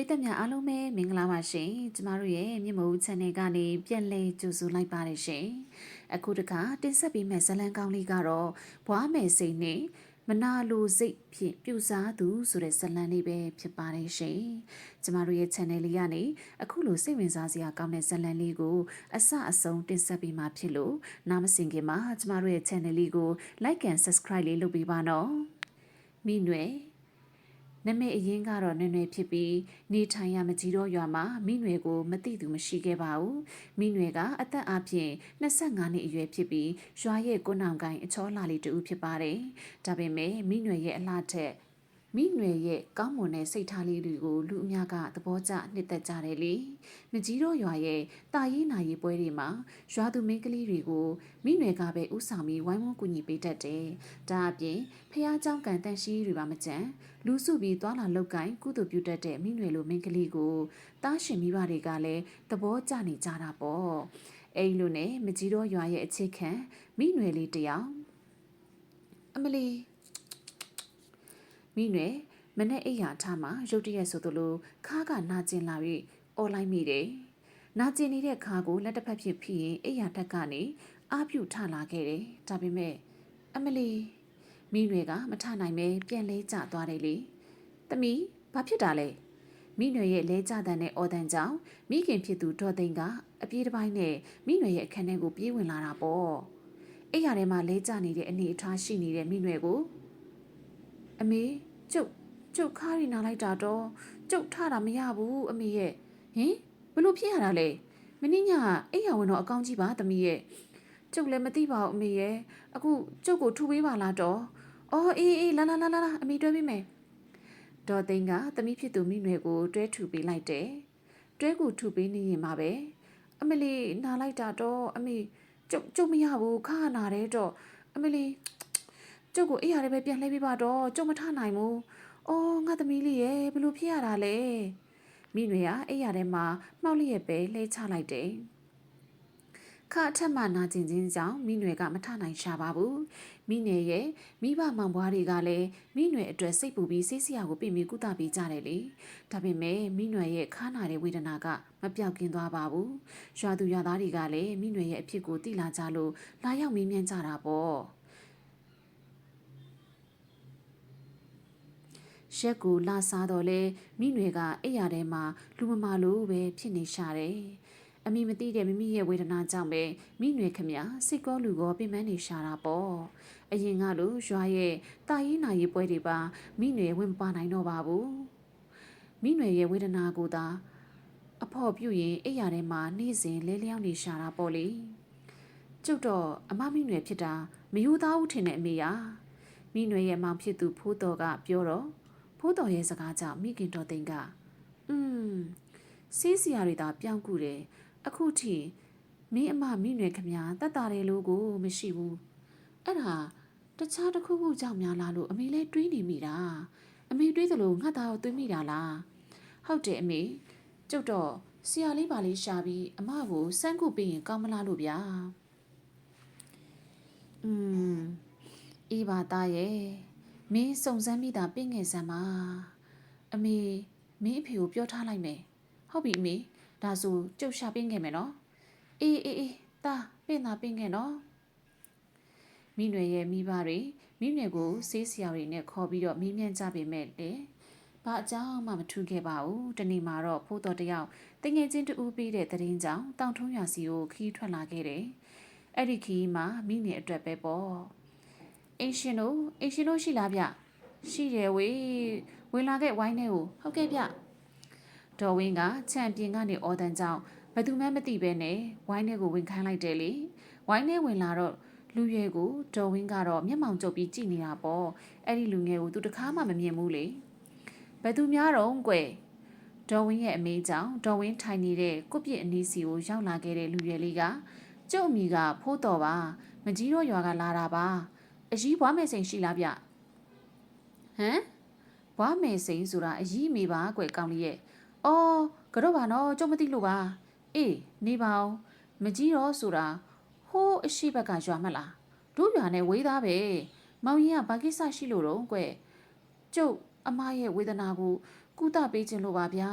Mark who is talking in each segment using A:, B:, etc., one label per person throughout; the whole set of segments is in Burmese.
A: ရိသတ်များအားလုံးပဲမင်္ဂလာပါရှင်ကျမတို့ရဲ့မြင့်မိုး channel ကနေပြန်လည်ကြိုဆိုလိုက်ပါတယ်ရှင်အခုတခါတင်ဆက်ပေးမယ့်ဇာတ်လမ်းကောင်းလေးကတော့ဘွားမယ်စိတ်နဲ့မနာလိုစိတ်ဖြင့်ပြူစားသူဆိုတဲ့ဇာတ်လမ်းလေးပဲဖြစ်ပါတယ်ရှင်ကျမတို့ရဲ့ channel လေးကနေအခုလိုစိတ်ဝင်စားစရာကောင်းတဲ့ဇာတ်လမ်းလေးကိုအစအဆုံးတင်ဆက်ပေးမှာဖြစ်လို့နားမစင်ခင်မှာကျမတို့ရဲ့ channel လေးကို like and subscribe လေးလုပ်ပေးပါနော်မိနွယ်နမေအရင်ကတော့နွယ်နွယ်ဖြစ်ပြီးနေထိုင်ရမကြီးတော့ရွာမှာမိနွယ်ကိုမသိသူမရှိခဲ့ပါဘူးမိနွယ်ကအသက်အပြင်25နှစ်အရွယ်ဖြစ်ပြီးရွာရဲ့ကိုနောင်ကိုင်းအချောလာလေးတူဖြစ်ပါတယ်ဒါပေမဲ့မိနွယ်ရဲ့အလှထက်မိနွယ်ရဲ့ကောင်းမွန်တဲ့စိတ်ထားလေးတွေကိုလူအများကသဘောကျနှစ်သက်ကြတယ်လေမကြီးတော့ရွာရဲ့တာရေးနာရေးပွဲတွေမှာရွာသူမိန်းကလေးတွေကိုမိနွယ်ကပဲဥဆောင်ပြီးဝိုင်းဝန်းကူညီပေးတတ်တယ်ဒါအပြင်ဖះเจ้าကန်တန်ရှိတွေပါမကြမ်းလူစုပြီးသွာလာလောက်ကင်ကုသိုလ်ပြုတတ်တဲ့မိနွယ်လိုမိန်းကလေးကိုတားရှင်မိဘတွေကလည်းသဘောကျနေကြတာပေါ့အဲ့လိုနဲ့မကြီးတော့ရွာရဲ့အခြေခံမိနွယ်လေးတယောက်အမလီမိနွယ်မနဲ့အိယာထားမှာရုတ်တရက်ဆိုသလိုခါးကနာကျင်လာပြီးအော်လိုက်မိတယ်နာကျင်နေတဲ့ခါကိုလက်တစ်ဖက်ဖြစ်ဖြစ်ရင်အိယာတက်ကနေအာပြုထလာခဲ့တယ်ဒါပေမဲ့အမလီမိနွယ်ကမထနိုင်ပဲပြန်လဲကျသွားတယ်လေသမီးဘာဖြစ်တာလဲမိနွယ်ရဲ့လဲကျတဲ့နဲ့အော်တန်ကြောင့်မိခင်ဖြစ်သူဒေါ်သိန်းကအပြေးတစ်ပိုင်းနဲ့မိနွယ်ရဲ့အခန်းထဲကိုပြေးဝင်လာတာပေါ့အဲ့ရထဲမှာလဲကျနေတဲ့အနေအထားရှိနေတဲ့မိနွယ်ကိုအမေကျုပ်ခါးရီနာလိုက်တာတော့ကျုပ်ထတာမရဘူးအမေရဲ့ဟင်ဘလို့ဖြစ်ရတာလဲမင်းညအဲ့ရဝင်တော့အကောင်းကြီးပါသမီးရဲ့ကျုပ်လည်းမသိပါဘူးအမေရဲ့အခုကျုပ်ကိုထူပေးပါလားတော့အော်အေးလာအမေတွဲပေးမယ်ဒေါ်သိန်းကသမီးဖြစ်သူမိနွယ်ကိုတွဲထူပေးလိုက်တယ်တွဲကိုထူပေးနေရင်မှာပဲအမလီနာလိုက်တာတော့အမေကျုပ်မရဘူးခါနာတယ်တော့အမလီကျုပ်ကိုအေးရတယ်ပဲပြန်လှည့်ပေးပါတော့ကျုပ်မထနိုင်ဘူးအော်ငါသမီးလေးရဲ့ဘလို့ဖြစ်ရတာလဲမိနွယ်ကအေးရထဲမှာမှောက်လျက်ပဲလှဲချလိုက်တယ်ခါအထက်မှနာကျင်ခြင်းကြောင့်မိနွယ်ကမထနိုင်ရှာပါဘူးမိနယ်ရဲ့မိဘမောင်ဘွားတွေကလည်းမိနွယ်အတွက်စိတ်ပူပြီးဆေးဆရာကိုပြင်ပြီးကုသပေးကြတယ်လေဒါပေမဲ့မိနွယ်ရဲ့ခါနာတဲ့ဝေဒနာကမပြောက်ကင်းသွားပါဘူးရွာသူရွာသားတွေကလည်းမိနွယ်ရဲ့အဖြစ်ကိုသိလာကြလို့လာရောက်မေးမြန်းကြတာပေါ့ရက်ကိုလာစားတော့လဲမိနွယ်ကအိယာထဲမှာလူမမာလို့ပဲဖြစ်နေရှာတယ်အမိမသိတဲ့မိမိရဲ့ဝေဒနာကြောင့်ပဲမိနွယ်ခမစိတ်ကောလူကောပြင်းပန်းနေရှာတာပေါ့အရင်ကလိုရွာရဲ့တာရေးနာရေးပွဲတွေပါမိနွယ်ဝင်ပါနိုင်တော့ပါဘူးမိနွယ်ရဲ့ဝေဒနာကိုသာအဖော်ပြုရင်အိယာထဲမှာနေ့စဉ်လဲလျောင်းနေရှာတာပေါ့လေကျုပ်တော့အမမိနွယ်ဖြစ်တာမယူသားဘူးထင်တဲ့အမေရမိနွယ်ရဲ့မောင်ဖြစ်သူဖိုးတော်ကပြောတော့ဖိုးတော်ရဲ့စကားကြောင့်မိခင်တော်သိန်းကစီးစရာတွေသာပြောင်းကူတယ်အခုထိမင်းအမမိနွယ်ခမတတ်တာတယ်လို့ကိုမရှိဘူးအဲ့ဒါတခြားတစ်ခုခုကြောင့်များလားလို့အမေလဲတွေးနေမိတာအမေတွေးသလိုငါသားကိုတွေးမိတာလားဟုတ်တယ်အမေကျုပ်တော့ဆရာလေးပါလေးရှာပြီးအမကိုစမ်းခုပေးရင်ကောင်းမလားလို့ဗျာအေးပါသားရဲ့မင်းစုံစမ်းမိတာပြင့်ငယ်စမ်းပါအမေမင်းအဖေကိုပြောထားလိုက်မယ်ဟုတ်ပြီအမေဒါဆိုကျုပ်ရှာပြင့်ခဲ့မယ်နော်အေးသားပြင့်တာပြင့်ခဲ့နော်မိနွယ်ရဲ့မိဘတွေမိနွယ်ကိုဆေးဆရာတွေနဲ့ခေါ်ပြီးတော့မေးမြန်းကြပေမဲ့လေဘာအကြောင်းမှမထူးခဲ့ပါဘူးတနေ့မှာတော့ဖိုးတော်တယောက်တငယ်ချင်းတူပေးတဲ့သတင်းကြောင့်တောင်ထုံးရွာစီကိုခီးထွက်လာခဲ့တယ်အဲ့ဒီခီးမှာမိနွယ်အတွက်ပဲပေါ့အင်ရှင်တို့ရှိလားဗျရှိတယ်ဝေးဝင်လာခဲ့ဝိုင်းထဲကိုဟုတ်ကဲ့ဗျဒေါ်ဝင်းကချန်ပီယံကနေအော်တန်ကြောင့်ဘယ်သူမှမသိပဲနဲ့ဝိုင်းထဲကိုဝင်ခိုင်းလိုက်တယ်လေဝိုင်းထဲဝင်လာတော့လူရွယ်ကိုဒေါ်ဝင်းကတော့မျက်မှောင်ကျုပ်ပြီးကြည့်နေတာပေါ့အဲ့ဒီလူငယ်ကိုသူတခါမှမမြင်ဘူးလေဘယ်သူများတော့ကွယ်ဒေါ်ဝင်းရဲ့အမေကြောင့်ဒေါ်ဝင်းထိုင်နေတဲ့ကုပြစ်အနီးစီကိုရောက်လာခဲ့တဲ့လူရွယ်လေးကကျုပ်အမိကဖိုးတော်ပါမကြီးတော့ရွာကလာတာပါအကြီးဘွားမယ်စိန်ရှိလားဗျဟမ်ဘွားမယ်စိန်ဆိုတာအကြီးမေပါကွယ်ကောင်းလေးရဲ့အော်ကတော့ပါနော်ကျုပ်မသိလို့ပါအေးနေပါအောင်မကြီးတော့ဆိုတာဟိုးအရှိဘက်ကရွာမလားတို့ရွာနဲ့ဝေးသားပဲမောင်ရင်ကဘာကိစ္စရှိလို့တော့ကွယ်ကျုပ်အမရဲ့ဝေဒနာကို ကုသပေးခြင်းလို့ပါဗျာ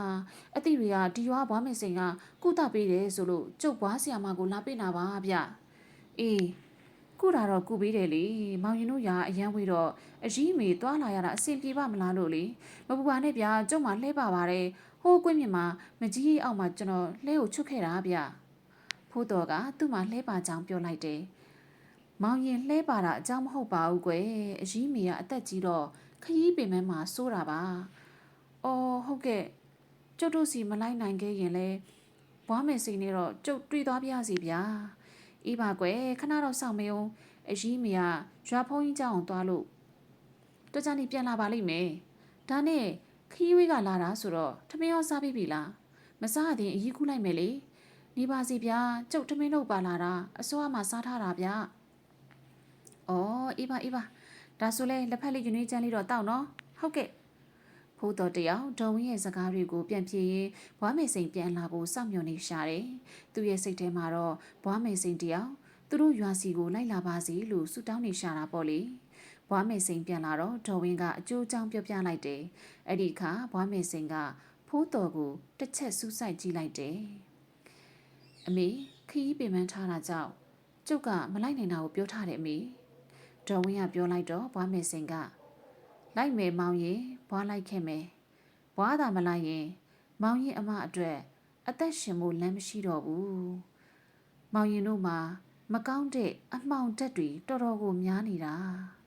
A: အတိတွေကဒီရွာဘွားမေစိန်ကကုသပေးတယ်ဆိုလို့ကျုပ်ဘွားဆီယာမကိုလာပေးနာပါဗျအေးကုတာတော့ကုပေးတယ်လေမောင်ရင်တို့ရာအရန်ဝေးတော့အကြီးမေသွားလာရတာအဆင်ပြေပါမလားလို့လေမပူပါနဲ့ဗျာကျုပ်မှလှဲပါပါတယ်ဟိုးကွင်းမြင်မှာမကြီးအောက်မှာကျွန်တော်လှဲကိုချွတ်ခဲ့တာဗျဖိုးတော်ကသူ့မှာလှဲပါကြောင်ပြောလိုက်တယ်မောင်ရင်လှဲပါတာအကြောင်းမဟုတ်ပါဘူးကွယ်အကြီးမေကအသက်ကြီးတော့ခရီးပင်မမှာစိုးတာပါအော်ဟုတ်ကဲ့ကျုပ်တို့စီမလိုက်နိုင်ခဲ့ရင်လဲဘွားမယ်စိန်နဲ့တော့ကျုပ်တွေ့သွားပြရစီဗျာအေးပါကွယ်ခဏတော့စောင့်မေအောင်အကြီးမေကရွာဖုံးကြီးကြောင်သွားလို့တကြနေပြန်လာပါလိမ့်မယ်ဒါနဲ့ခီးဝေးကလာတာဆိုတော့ထမင်းရောစားပြီးပြီလားမစားရင်အကြီးကူးလိုက်မယ်လေနေပါစီဗျာကျုပ်ထမင်းလုပ်ပါလာတာအစိုးရမှာစားထားတာဗျအော်အေးပါဒါဆိုလဲလက်ဖက်လေးယူနေချမ်းလေးတော့တောက်နော်ဟုတ်ကဲ့ဖိုးတော်တယောက်ဒေါ်ဝင်းရဲ့စကားတွေကိုပြန်ပြေးရင်ဘွားမေစိန်ပြန်လာဖို့စောင့်မျှော်နေရှာတယ်သူရဲ့စိတ်ထဲမှာတော့ဘွားမေစိန်တယောက်သူတို့ရွာစီကိုလိုက်လာပါစီလို့ဆုတောင်းနေရှာတာပေါ့လေဘွားမေစိန်ပြန်လာတော့ဒေါ်ဝင်းကအကျိုးအကြောင်းပြောပြလိုက်တယ်အဲ့ဒီအခါဘွားမေစိန်ကဖိုးတော်ကိုတစ်ချက်စူးစိုက်ကြည့်လိုက်တယ်အမေခီးပင်ပန်းထားတာကြောင့်ကျုပ်ကမလိုက်နိုင်တာကိုပြောထားတယ်အမေဒေါ်ဝင်းကပြောလိုက်တော့ဘွားမေစိန်ကလိုက်မယ်မောင်ရင်ဘွားလိုက်ခဲ့မယ်ဘွားသာမလိုက်ရင်မောင်ရင်အမအတွက်အသက်ရှင်ဖို့လမ်းမရှိတော့ဘူးမောင်ရင်တို့မှာမကောင်းတဲ့အမှောင်တက်တွေတော်တော်ကိုများနေတာ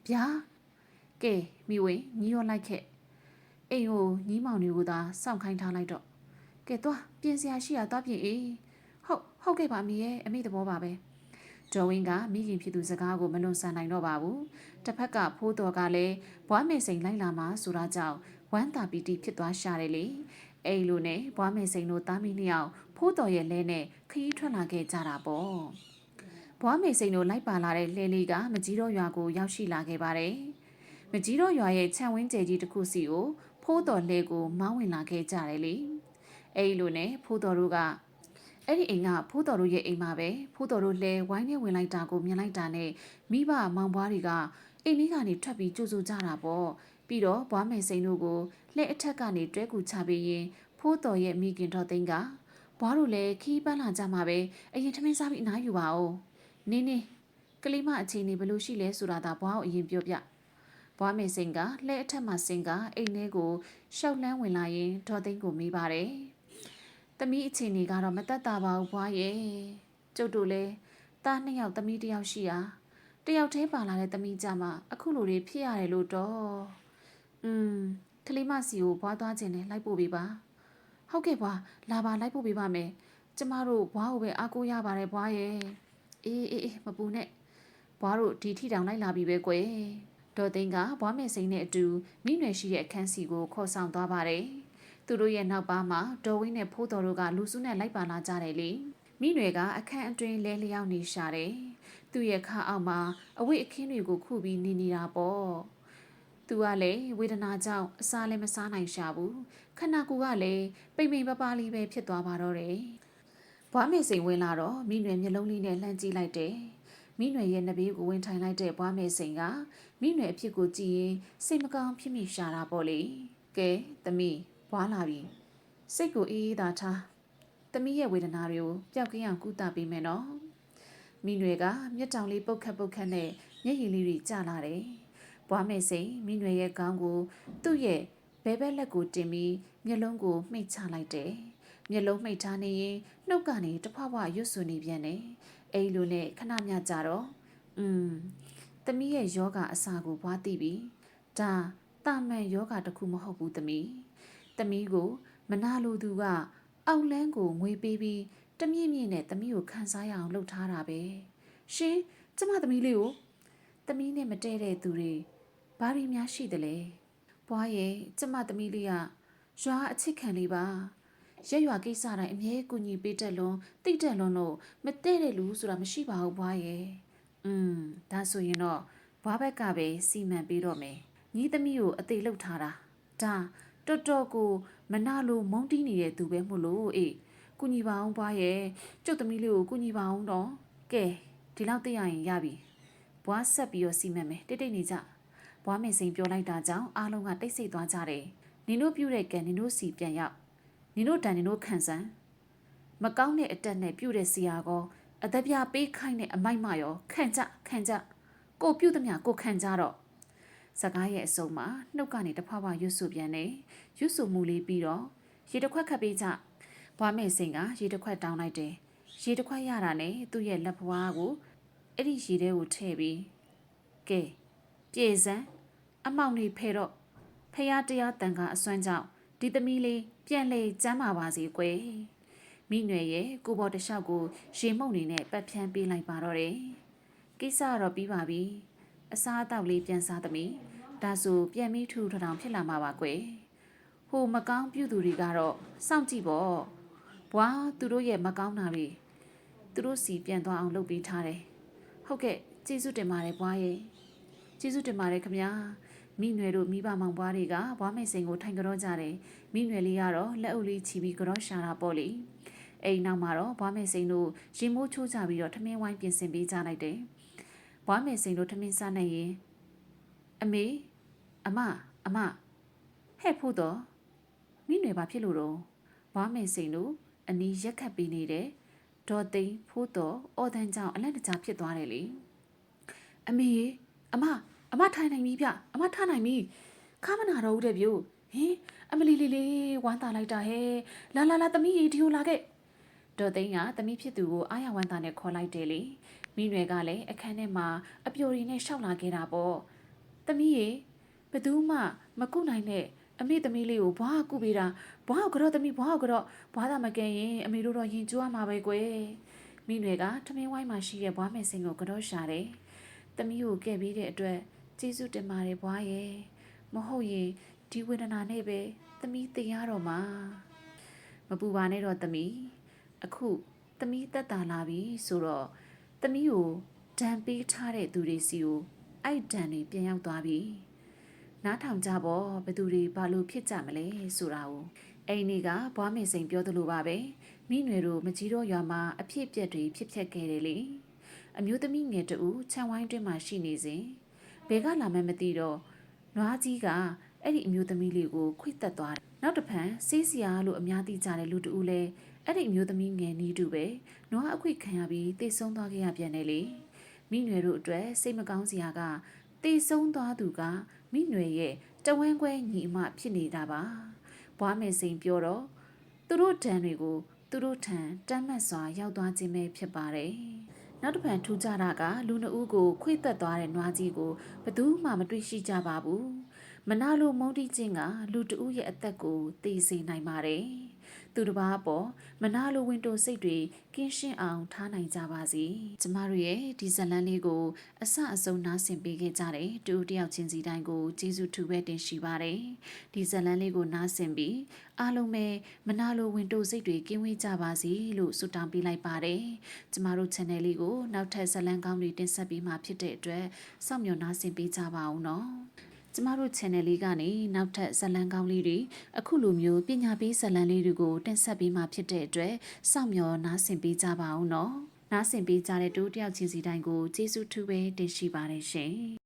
A: ဗျာကဲမိဝေညီရောလိုက်ခဲ့အိမ်ကိုညီမောင်တွေကိုသာစောင့်ခိုင်းထားလိုက်တော့ကဲသွားပြင်စရာရှိရသွားပြင်အေးဟုတ်ကဲ့ပါအမေရဲ့အမေသဘောပါပဲဒေါ်ဝင်းကမိခင်ဖြစ်သူစကားကိုမလွန်ဆန်နိုင်တော့ပါဘူးတစ်ဖက်ကဖိုးတော်ကလည်းဘွားမေစိန်လိုက်လာမှဆိုတာကြောင့်ဝမ်းသာပီတိဖြစ်သွားရှာတယ်လေအဲ့လိုနဲ့ဘွားမေစိန်တို့သားမီးနှစ်ယောက်ဖိုးတော်ရဲ့လဲနဲ့ခရီးထွက်လာခဲ့ကြတာပေါ့ဘွားမေစိန်တို့လိုက်ပါလာတဲ့လှဲလေးကမကြီးတော်ရွာကိုရောက်ရှိလာခဲ့ပါတယ်မကြီးတော်ရွာရဲ့ခြံဝင်းကျဲကြီးတစ်ခုစီကိုဖိုးတော်လှဲကိုမောင်းဝင်လာခဲ့ကြတယ်လေအဲ့လိုနဲ့ဖိုးတော်တို့ကအဲ့ဒီအိမ်ကဖိုးတော်တို့ရဲ့အိမ်မှာပဲဖိုးတော်တို့လဲဝိုင်းနဲ့ဝင်လိုက်တာကိုမြင်လိုက်တာနဲ့မိဘမောင်ဘွားတွေကအိမ်လေးကနေထွက်ပြီးကြိုဆိုကြတာပေါ့ပြီးတော့ဘွားမယ်စိန်တို့ကိုလက်အထက်ကနေတွဲကူချပေးရင်ဖိုးတော်ရဲ့မိခင်တော်သိန်းကဘွားတို့လည်းခီးပန်းလာကြမှာပဲအရင်ထမင်းစားပြီးအနားယူပါဦးနင်းကလေးမအခြေအနေဘယ်လိုရှိလဲဆိုတာသာဘွားကိုအရင်ပြောပြဘွားမယ်စိန်ကလက်အထက်မှာစင်ကအိမ်ထဲကိုရှောက်လန်းဝင်လာရင်တော်သိန်းကိုမေးပါတယ်သမီးအခြေအနေကတော့မတက်တာပါဘူးဘွားရဲ့ကျုပ်တို့လည်းသားနှစ်ယောက်သမီးတစ်ယောက်ရှိရာတယောက်တည်းပါလာတဲ့သမီးကြမှာအခုလိုတွေဖြစ်ရတယ်လို့တော့ကလေးမစီကိုဘွားသွားခြင်းနဲ့လိုက်ပို့ပေးပါဟုတ်ကဲ့ဘွားလာပါလိုက်ပို့ပေးပါမယ်ကျမတို့ဘွားကိုပဲအားကိုးရပါတယ်ဘွားရဲ့အေးမပူနဲ့ဘွားတို့ဒီထီတောင်လိုက်လာပြီပဲကွယ်ဒေါ်သိန်းကဘွားမယ်စိန်နဲ့အတူမိနွယ်ရှိတဲ့အခန်းစီကိုခေါ်ဆောင်သွားပါတယ်သူတို့ရဲ့နောက်ပါမှာဒေါ်ဝင်းနဲ့ဖိုးတော်တို့ကလူစုနဲ့လိုက်ပါလာကြတယ်လေမိနွယ်ကအခန်းအတွင်းလဲလျောက်နေရှာတယ်သူ့ရဲ့ခါအောက်မှာအဝိအခင်းတွေကိုခုပြီးနေတာပေါ့သူကလည်းဝေဒနာကြောင့်အစာလည်းမစားနိုင်ရှာဘူးခန္ဓာကိုယ်ကလည်းပိန်ပိန်ပပလေးပဲဖြစ်သွားပါတော့တယ်ဘွားမေစိန်ဝင်လာတော့မိနွယ်မျက်လုံးလေးနဲ့လှမ်းကြည့်လိုက်တယ်မိနွယ်ရဲ့နှဘေးကိုဝင်ထိုင်လိုက်တဲ့ဘွားမေစိန်ကမိနွယ်အဖြစ်ကိုကြည့်ရင်စိတ်မကောင်းဖြစ်မိရှာတာပေါ့လေကဲသမီးဘွားလာပြီစိတ်ကိုအေးအေးသာထားသမီးရဲ့ဝေဒနာတွေကိုပျောက်ကင်းအောင်ကုသပေးမယ်နော်မိနွယ်ကမျက်တောင်လေးပုတ်ခတ်နဲ့မျက်ရည်လေးတွေကျလာတယ်ဘွားမေစိန်မိနွယ်ရဲ့ခေါင်းကိုသူ့ရဲ့ဘဲဘက်လက်ကိုတင်ပြီးမျက်လုံးကိုမှိတ်ချလိုက်တယ်မျက်လုံးမှိတ်ထားနေရင်နှုတ်ကနေတဖွာဖွာရွတ်ဆိုနေပြန်တယ်အဲ့လိုနဲ့ခဏမြကြတော့သမီးရဲ့ယောဂအစာကိုဘွားသိပြီဒါတာမန်ယောဂတစ်ခုမဟုတ်ဘူးသမီးကိုမနာလိုသူကအောက်လန်းကိုငွေပေးပြီးတမြင့်မြင့်နဲ့သမီးကိုခံစားရအောင်လုပ်ထားတာပဲရှင်ကျမသမီးလေးကိုသမီးနဲ့မတည့်တဲ့သူတွေဘာတွေများရှိသလဲဘွားရဲ့ကျမသမီးလေးကရွာအချစ်ခံလေးပါရက်ရွာကိစ္စတိုင်းအမြဲကူညီပေးတတ်လွန်းတိတ်တက်လွန်းလို့မတည့်တဲ့လူဆိုတာမရှိပါဘူးဘွားရဲ့ဒါဆိုရင်တော့ဘွားဘက်ကပဲစီမံပေးတော့မယ်ညီသမီးကိုအသေးလှုပ်ထားတာဒါတော်တော်ကိုမနာလိုမုန်းတီးနေတဲ့သူပဲမို့လို့အေးကုညီပါအောင်ဘွားရဲ့ကျုပ်သမီးလေးကိုကုညီပါအောင်တော့ကဲဒီလောက်သိရရင်ရပြီဘွားဆက်ပြီးတော့စီမံမယ်တိတ်နေကြဘွားမေစိန်ပြောလိုက်တာကြောင့်အားလုံးကတိတ်ဆိတ်သွားကြတယ်န နင်တို့ပြုတဲ့ကံနင်တို့စီပြန်ရောက်နင်တို့တန်နင်တို့ခံစမ်းမကောင်းတဲ့အတက်နဲ့ပြုတဲ့ဆရာကောအသက်ပြပေးခိုင်းတဲ့အမိုက်မရောခံကြကိုပြုသမျှကိုခံကြတော့စကားရဲ့အစုံမှာနှုတ်ကနေတဖွာဖွာရွတ်ဆိုပြန်နေရွတ်ဆိုမှုလေးပြီးတော့ရေတစ်ခွက်ခတ်ပေးကြဘွားမေစိန်ကရေတစ်ခွက်တောင်းလိုက်တယ်ရေတစ်ခွက်ရတာနဲ့သူ့ရဲ့လက်ဖွားကိုအဲ့ဒီရေထဲကိုထည့်ပြီးကဲပြေစမ်းအမောင်နေဖဲတော့ဖះတရားတန်ခါအစွမ်းကြောင့်ဒီသမီးလေးပြန်လေကျမ်းပါပါစေကွယ်မိနွယ်ရဲ့ကိုဘော်တလျှောက်ကိုရေမှုန့်နေနဲ့ပတ်ဖြန်းပေးလိုက်ပါတော့တယ်ကိစ္စတော့ပြီးပါပြီအစားအသောက်လေးပြန်စားသမီးဒါဆိုပြန်ပြီးထူထောင်ဖြစ်လာမှာပါကွယ်ဟိုမကောင်းပြုသူတွေကတော့စောင့်ကြည့်ပေါ့ဘွားသူတို့ရဲ့မကောင်းတာတွေသူတို့စီပြန်သွားအောင်လုပ်ပေးထားတယ်ဟုတ်ကဲ့ကျေးဇူးတင်ပါတယ်ဘွားရဲ့ကျေးဇူးတင်ပါတယ်ခင်ဗျာမိနွယ်တို့မိဘမောင်ဘွားတွေကဘွားမိတ်စိန်ကိုထိုင်ကြောကြတယ်မိနွယ်လေးကတော့လက်အုပ်လေးချီပြီးကြောရှာတာပေါ့လေအိမ်နောက်မှာတော့ဘွားမိတ်စိန်တို့ရင်မိုးချိုးကြပြီးတော့ထမင်းဝိုင်းပြင်ဆင်ပေးကြလိုက်တယ်ဘွားမိတ်စိန်တို့ထမင်းစားနေရင်အမေအမဟဲ့ဖို့တော့မိနွယ်ဘာဖြစ်လို့တော့ဘွားမိတ်စိန်တို့အနီးရက်ခတ်ပေးနေတဲ့ဒေါ်သိန်းဖို့တော့အော်တန်းကြောင့်အလန့်တကြားဖြစ်သွားတယ်လေအမေအမထိုင်နိုင်ပြီဗျအမထနိုင်ပြီခါမနာတော့ဦးတဲ့ဗျို့ဟင်အမလီလေးဝမ်းသာလိုက်တာဟဲ့လာသမီးရေဒီကိုလာခဲ့ဒေါ်သိန်းကသမီးဖြစ်သူကိုအားရဝမ်းသာနဲ့ခေါ်လိုက်တယ်လေမိနွယ်ကလည်းအခန်းထဲမှာအပျော်ရည်နဲ့ရှောက်လာခဲ့တာပေါ့သမီးရေဘသူမှမကုနိုင်နဲ့အမေသမီးလေးကိုဘွားကုပေးတာဘွားကတော့သမီးဘွားကတော့ဘွားသာမကဲရင်အမေတို့တော့ရင်ကျိုးရမှာပဲကွယ်မိနွယ်ကထမင်းဝိုင်းမှာရှိတဲ့ဘွားမယ်စင်ကိုကတော့ရှာတယ်သမီးကိုကဲပြီးတဲ့အတွက်ကျေးဇူးတင်ပါတယ်ဘွားရဲ့မဟုတ်ရင်ဒီဝေဒနာနဲ့ပဲသမီးသိရတော့မှာမပူပါနဲ့တော့သမီးအခုသမီးတက်တာလာပြီဆိုတော့သမီးကိုဒဏ်ပေးထားတဲ့သူတွေစီကိုအဲ့ဒဏ်တွေပြန်ရောက်သွားပြီနားထောင်ကြပေါ့ဘယ်သူတွေဘာလို့ဖြစ်ကြမလဲဆိုတာကိုအိမ်ကြီးကဘွားမေစိန်ပြောသလိုပါပဲမိနွယ်တို့မကြီးတော့ရွာမှာအဖြစ်အပျက်တွေဖြစ်ခဲ့တယ်လေအမျိုးသမီးငယ်တူခြံဝိုင်းတွင်းမှာရှိနေစဉ်ဘယ်ကလာမှမသိတော့နွားကြီးကအဲ့ဒီအမျိုးသမီးလေးကိုခွိတက်သွားတယ်နောက်တစ်ဖန်စေးစရာလို့အများသိကြတဲ့လူတူဦးလဲအဲ့ဒီအမျိုးသမီးငယ်နီးတူပဲနွားအခွိခံရပြီးတေဆုံးသွားခဲ့ရပြန်တယ်လေမိနွယ်တို့အတွက်စိတ်မကောင်းစရာကတေဆုံးသွားသူကမိနွယ်ရဲ့တဝန်းခွဲညီအမဖြစ်နေတာပါဘွားမယ်စိန်ပြောတော့သူတို့တန်တွေကိုသူတို့ထံတမ်းမှတ်စွာရောက်သွားခြင်းပဲဖြစ်ပါတယ်နောက်တစ်ဖန်ထူးခြားတာကလူနှစ်ဦးကိုခွေသက်သွားတဲ့နွားကြီးကိုဘယ်သူမှမတွေ့ရှိကြပါဘူးမနာလိုမုန်းတီးခြင်းကလူတဦးရဲ့အသက်ကိုသေစေနိုင်ပါတယ်သူတစ်ပါးပေါ်မနာလိုဝင်တိုစိတ်တွေကင်းရှင်းအောင်ထားနိုင်ကြပါစေကျမတို့ရဲ့ဒီဇလန်းလေးကိုအစအဆုံးနားဆင်ပေးခဲ့ကြတယ်တူတယောက်ချင်းစီတိုင်းကိုကျေးဇူးထူပဲတင်ရှိပါတယ်ဒီဇလန်းလေးကိုနားဆင်ပြီးအားလုံးပဲမနာလိုဝင်တိုစိတ်တွေကင်းဝေးကြပါစေလို့ဆုတောင်းပေးလိုက်ပါတယ်ကျမတို့ channel လေးကိုနောက်ထပ်ဇလန်းကောင်းတွေတင်ဆက်ပေးမှာဖြစ်တဲ့အတွက်စောင့်မျှော်နားဆင်ပေးကြပါဦးနော်ကျမတို့ channel လေးကနေနောက်ထပ်ဇာတ်လမ်းကောင်းလေးတွေအခုလိုမျိုးပညာပေးဇာတ်လမ်းလေးတွေကိုတင်ဆက်ပေးမှာဖြစ်တဲ့အတွက်စောင့်မျှော်နားဆင်ပေးကြပါဦးနော်နားဆင်ပေးကြတဲ့တူတယောက်ချင်းစီတိုင်းကိုကျေးဇူးထူးပဲတင်ရှိပါတယ်ရှင်